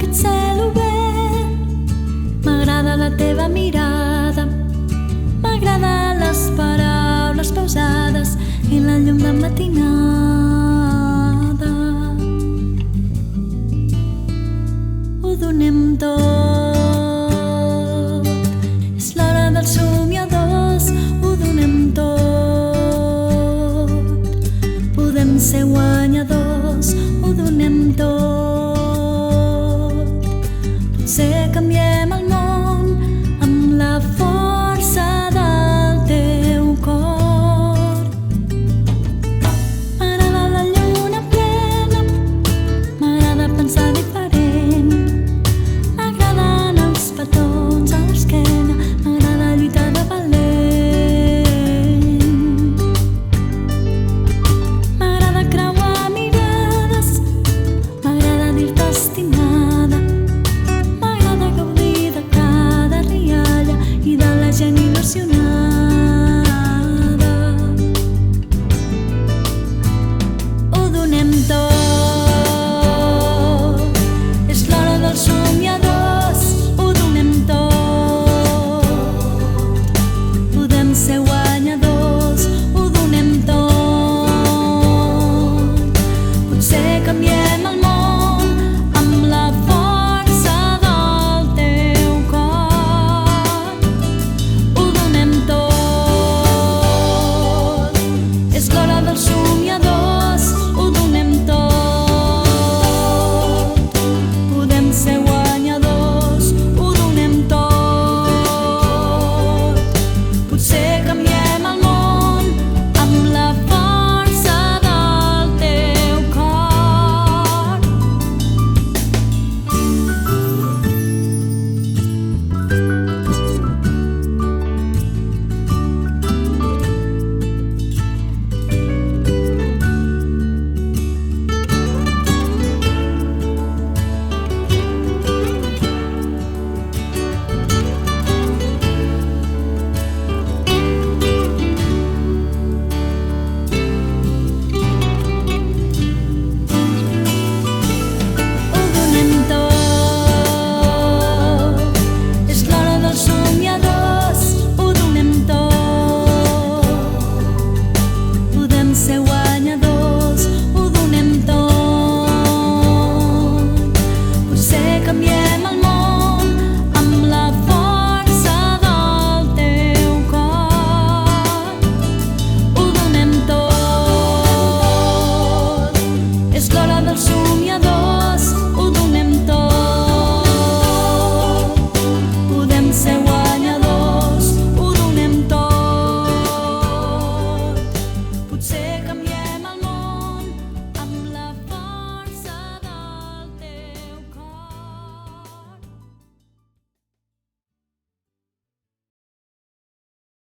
aquest cel obert, m'agrada la teva mirada, m'agraden les paraules pausades i la llum de matinada. Ho donem tot, és l'hora dels somiadors, ho donem tot, podem ser guanyadors, ho donem tot. Potser canviem el món amb la força del teu cor. M'agrada la lluna plena, m'agrada pensar diferent, m'agraden els petons a l'esquena, m'agrada lluitar de valent. M'agrada creuar mirades, m'agrada dir-te estimada, m'agrada gaudir de cada rialla i de la gent il·lusionada. Ho donem tot, és l'hora dels somiadors, ho donem tot, podem ser guanyadors, ho donem tot. Potser canviem el món amb la força del teu cor. Ho donem tot, és l'hora dels somiadors, ho donem tot, podem ser guanyadors, ho donem tot. Potser canviem el món amb la força del teu cor. Ho donem tot, és l'hora dels somiadors, ho donem tot, podem ser guanyadors, ho donem tot. Potser canviem el món amb la força del teu cor. Ho donem tot, és l'hora dels somiadors.